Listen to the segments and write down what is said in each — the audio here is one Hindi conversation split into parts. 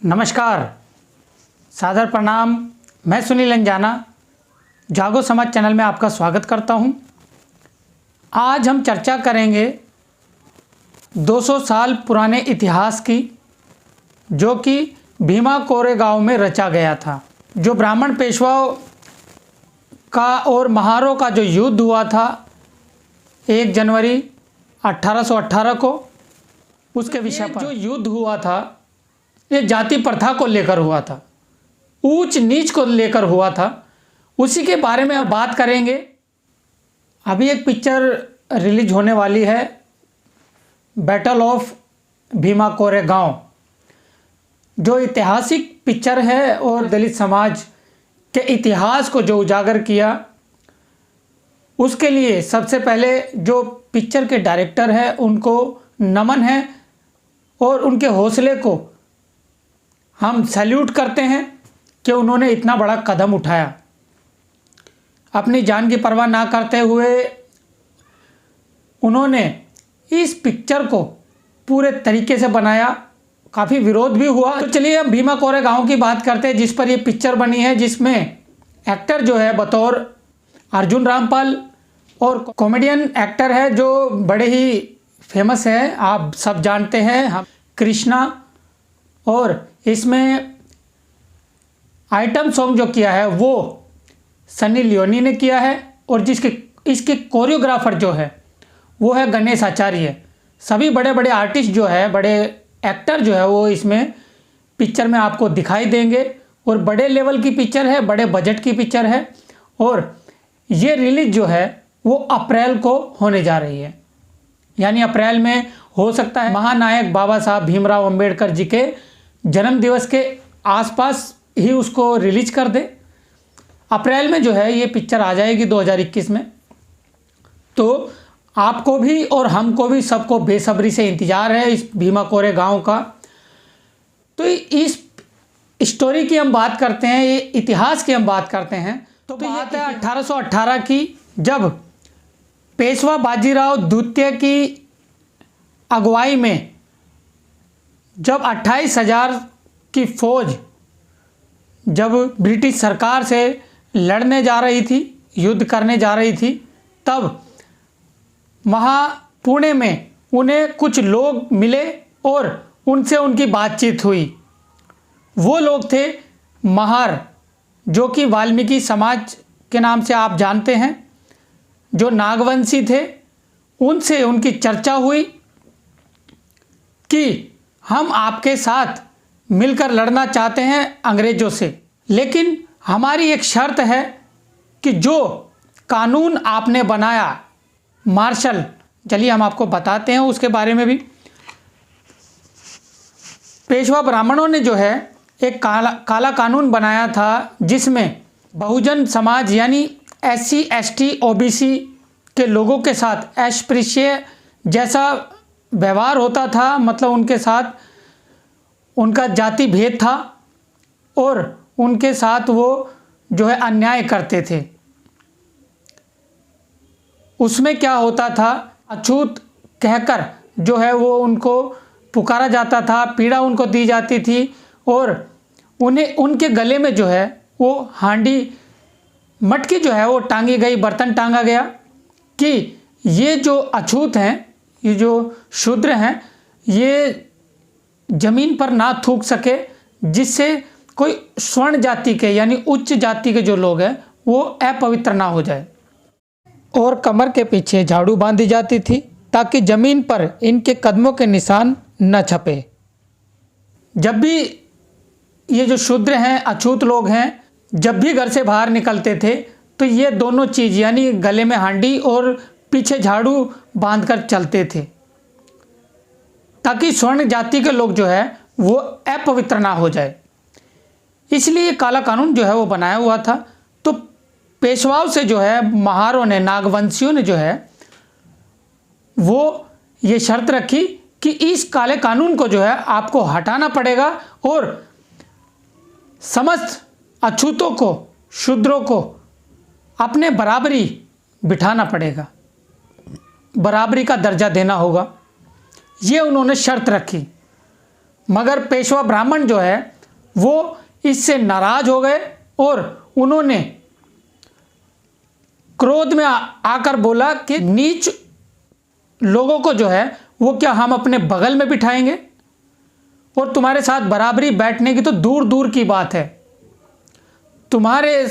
नमस्कार, सादर प्रणाम। मैं सुनील अंजाना जागो समाज चैनल में आपका स्वागत करता हूं। आज हम चर्चा करेंगे 200 साल पुराने इतिहास की, जो कि भीमा कोरेगांव में रचा गया था। जो ब्राह्मण पेशवाओं का और महारों का जो युद्ध हुआ था 1 जनवरी 1818 को, उसके विषय पर जो युद्ध हुआ था ये जाति प्रथा को लेकर हुआ था, ऊंच नीच को लेकर हुआ था। उसी के बारे में हम बात करेंगे। अभी एक पिक्चर रिलीज होने वाली है, बैटल ऑफ भीमा कोरेगांव, जो ऐतिहासिक पिक्चर है और दलित समाज के इतिहास को जो उजागर किया। उसके लिए सबसे पहले जो पिक्चर के डायरेक्टर है उनको नमन है और उनके हौसले को हम सैल्यूट करते हैं कि उन्होंने इतना बड़ा कदम उठाया। अपनी जान की परवाह ना करते हुए उन्होंने इस पिक्चर को पूरे तरीके से बनाया। काफ़ी विरोध भी हुआ। तो चलिए हम भीमा कोरेगांव की बात करते हैं, जिस पर ये पिक्चर बनी है, जिसमें एक्टर जो है बतौर अर्जुन रामपाल और कॉमेडियन एक्टर है जो बड़े ही फेमस है, आप सब जानते हैं, हम कृष्णा। और इसमें आइटम सॉन्ग जो किया है वो सनी लियोनी ने किया है और इसके कोरियोग्राफर जो है वो है गणेश आचार्य। सभी बड़े बड़े आर्टिस्ट जो है, बड़े एक्टर जो है वो इसमें पिक्चर में आपको दिखाई देंगे। और बड़े लेवल की पिक्चर है, बड़े बजट की पिक्चर है और ये रिलीज जो है वो अप्रैल को होने जा रही है। यानी अप्रैल में हो सकता है महानायक बाबा साहब भीमराव अंबेडकर जी के जन्म दिवस के आसपास ही उसको रिलीज कर दे। अप्रैल में जो है ये पिक्चर आ जाएगी 2021 में। तो आपको भी और हमको भी सबको बेसब्री से इंतज़ार है इस भीमा कोरेगांव का। तो इस स्टोरी की हम बात करते हैं, ये इतिहास की हम बात करते हैं। तो बात है 1818 की, जब पेशवा बाजीराव द्वितीय की अगुवाई में जब 28,000 की फौज जब ब्रिटिश सरकार से लड़ने जा रही थी, युद्ध करने जा रही थी, तब वहाँ पुणे में उन्हें कुछ लोग मिले और उनसे उनकी बातचीत हुई। वो लोग थे महार, जो कि वाल्मीकि समाज के नाम से आप जानते हैं, जो नागवंशी थे। उनसे उनकी चर्चा हुई कि हम आपके साथ मिलकर लड़ना चाहते हैं अंग्रेज़ों से, लेकिन हमारी एक शर्त है कि जो कानून आपने बनाया मार्शल, चलिए हम आपको बताते हैं उसके बारे में भी। पेशवा ब्राह्मणों ने जो है एक काला कानून बनाया था, जिसमें बहुजन समाज यानी SC ST OBC के लोगों के साथ अस्पृश्य जैसा व्यवहार होता था। मतलब उनके साथ उनका जाति भेद था और उनके साथ वो जो है अन्याय करते थे। उसमें क्या होता था, अछूत कहकर जो है वो उनको पुकारा जाता था, पीड़ा उनको दी जाती थी और उन्हें उनके गले में जो है वो हांडी मटकी जो है वो टांगी गई, बर्तन टांगा गया कि ये जो अछूत हैं, ये जो शूद्र हैं, ये जमीन पर ना थूक सके, जिससे कोई स्वर्ण जाति के यानी उच्च जाति के जो लोग हैं वो अपवित्र ना हो जाए। और कमर के पीछे झाड़ू बांधी जाती थी ताकि जमीन पर इनके कदमों के निशान न छपे। जब भी ये जो शूद्र हैं, अछूत लोग हैं, जब भी घर से बाहर निकलते थे तो ये दोनों चीज़ यानी गले में हांडी और पीछे झाड़ू बांधकर चलते थे, ताकि स्वर्ण जाति के लोग जो है वो अपवित्र ना हो जाए। इसलिए काला कानून जो है वो बनाया हुआ था। तो पेशवाओं से जो है महारों ने, नागवंशियों ने जो है वो ये शर्त रखी कि इस काले कानून को जो है आपको हटाना पड़ेगा और समस्त अछूतों को, शूद्रों को अपने बराबरी बिठाना पड़ेगा, बराबरी का दर्जा देना होगा। ये उन्होंने शर्त रखी। मगर पेशवा ब्राह्मण जो है वो इससे नाराज हो गए और उन्होंने क्रोध में आकर बोला कि नीच लोगों को जो है वो क्या हम अपने बगल में बिठाएंगे, और तुम्हारे साथ बराबरी बैठने की तो दूर दूर की बात है, तुम्हारे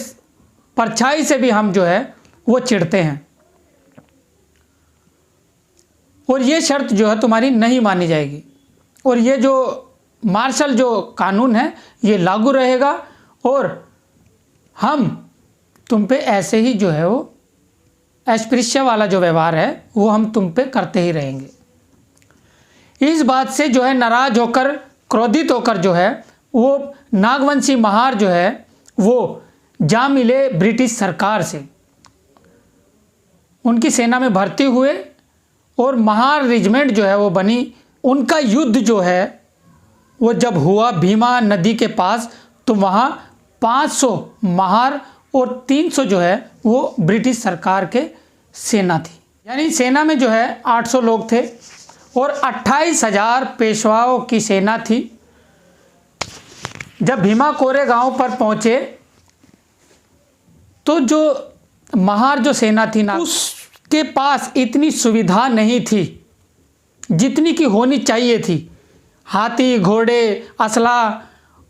परछाई से भी हम जो है वो चिढ़ते हैं, और ये शर्त जो है तुम्हारी नहीं मानी जाएगी, और ये जो मार्शल जो कानून है ये लागू रहेगा, और हम तुम पे ऐसे ही जो है वो अस्पृश्य वाला जो व्यवहार है वो हम तुम पे करते ही रहेंगे। इस बात से जो है नाराज होकर, क्रोधित होकर जो है वो नागवंशी महार जो है वो जा मिले ब्रिटिश सरकार से, उनकी सेना में भर्ती हुए और महार रेजिमेंट जो है वो बनी। उनका युद्ध जो है वो जब हुआ भीमा नदी के पास, तो वहाँ 500 महार और 300 जो है वो ब्रिटिश सरकार के सेना थी, यानी सेना में जो है 800 लोग थे और 28,000 पेशवाओं की सेना थी। जब भीमा कोरेगांव पर पहुंचे तो जो महार जो सेना थी ना, उसके पास इतनी सुविधा नहीं थी जितनी की होनी चाहिए थी। हाथी, घोड़े, असला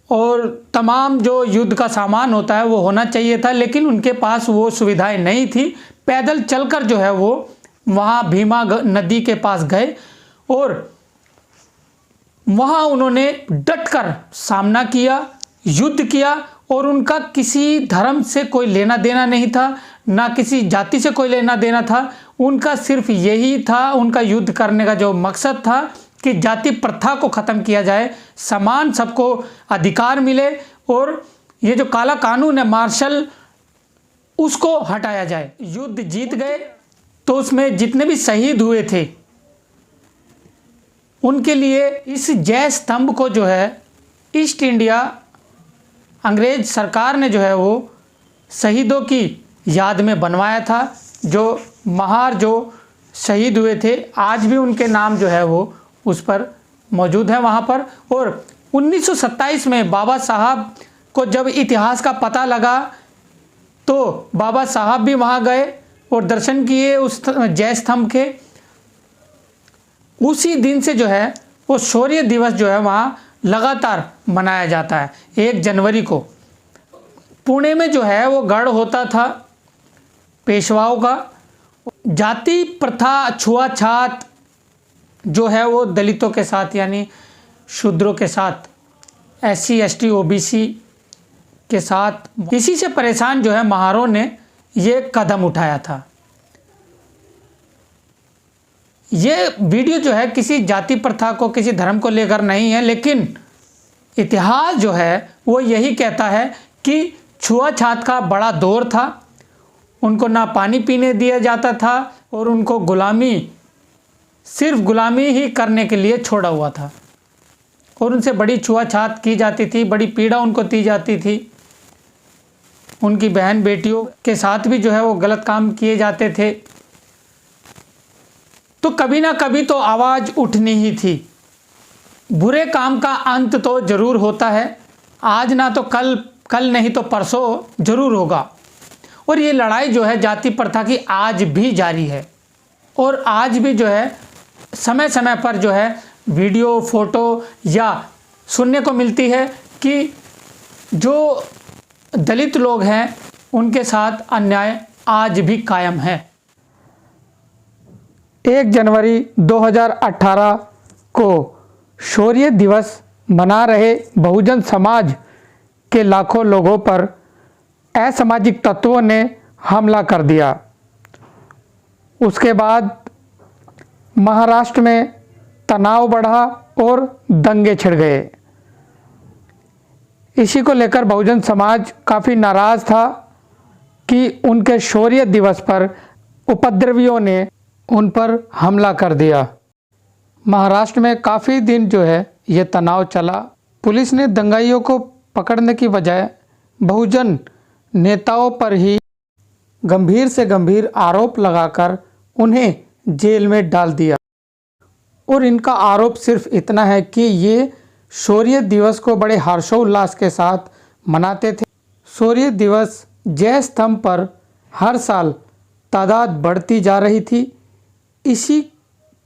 और तमाम जो युद्ध का सामान होता है वो होना चाहिए था, लेकिन उनके पास वो सुविधाएं नहीं थी। पैदल चलकर जो है वो वहाँ भीमा नदी के पास गए और वहाँ उन्होंने डटकर सामना किया, युद्ध किया, और उनका किसी धर्म से कोई लेना देना नहीं था, ना किसी जाति से कोई लेना देना था। उनका सिर्फ यही था, उनका युद्ध करने का जो मकसद था कि जाति प्रथा को ख़त्म किया जाए, समान सबको अधिकार मिले, और ये जो काला कानून है मार्शल, उसको हटाया जाए। युद्ध जीत गए तो उसमें जितने भी शहीद हुए थे उनके लिए इस जय स्तंभ को जो है ईस्ट इंडिया अंग्रेज सरकार ने जो है वो शहीदों की याद में बनवाया था। जो महार जो शहीद हुए थे आज भी उनके नाम जो है वो उस पर मौजूद है वहाँ पर। और 1927 में बाबा साहब को जब इतिहास का पता लगा तो बाबा साहब भी वहाँ गए और दर्शन किए उस जय स्तंभ के। उसी दिन से जो है वो शौर्य दिवस जो है वहाँ लगातार मनाया जाता है। 1 जनवरी को पुणे में जो है वो गढ़ होता था पेशवाओं का। जाति प्रथा, छुआछात जो है वो दलितों के साथ यानी शूद्रों के साथ, SC ST OBC के साथ, इसी से परेशान जो है महारों ने ये कदम उठाया था। ये वीडियो जो है किसी जाति प्रथा को, किसी धर्म को लेकर नहीं है, लेकिन इतिहास जो है वो यही कहता है कि छुआछात का बड़ा दौर था। उनको ना पानी पीने दिया जाता था और उनको गुलामी, सिर्फ गुलामी ही करने के लिए छोड़ा हुआ था, और उनसे बड़ी छुआछात की जाती थी, बड़ी पीड़ा उनको दी जाती थी। उनकी बहन बेटियों के साथ भी जो है वो गलत काम किए जाते थे। तो कभी ना कभी तो आवाज़ उठनी ही थी। बुरे काम का अंत तो ज़रूर होता है, आज ना तो कल नहीं तो परसों ज़रूर होगा। और ये लड़ाई जो है जाति प्रथा की आज भी जारी है, और आज भी जो है समय समय पर जो है वीडियो, फोटो या सुनने को मिलती है कि जो दलित लोग हैं उनके साथ अन्याय आज भी कायम है। 1 जनवरी 2018 को शौर्य दिवस मना रहे बहुजन समाज के लाखों लोगों पर असामाजिक तत्वों ने हमला कर दिया। उसके बाद महाराष्ट्र में तनाव बढ़ा और दंगे छिड़ गए। इसी को लेकर बहुजन समाज काफ़ी नाराज़ था कि उनके शौर्य दिवस पर उपद्रवियों ने उन पर हमला कर दिया। महाराष्ट्र में काफ़ी दिन जो है ये तनाव चला। पुलिस ने दंगाइयों को पकड़ने की बजाय बहुजन नेताओं पर ही गंभीर से गंभीर आरोप लगाकर उन्हें जेल में डाल दिया। और इनका आरोप सिर्फ इतना है कि ये शौर्य दिवस को बड़े हर्षोल्लास के साथ मनाते थे। शौर्य दिवस जय स्तंभ पर हर साल तादाद बढ़ती जा रही थी। इसी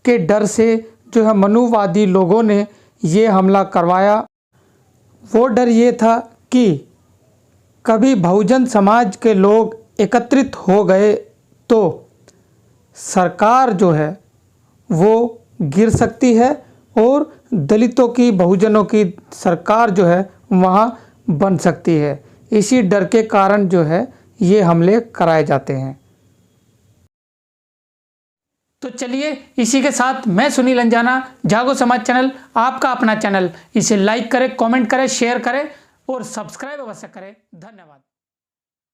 के डर से जो है मनुवादी लोगों ने ये हमला करवाया। वो डर ये था कि कभी बहुजन समाज के लोग एकत्रित हो गए तो सरकार जो है वो गिर सकती है और दलितों की, बहुजनों की सरकार जो है वहाँ बन सकती है। इसी डर के कारण जो है ये हमले कराए जाते हैं। तो चलिए इसी के साथ मैं सुनील अंजाना, जागो समाज चैनल आपका अपना चैनल, इसे लाइक करें, कमेंट करें, शेयर करें और सब्सक्राइब अवश्य करें। धन्यवाद।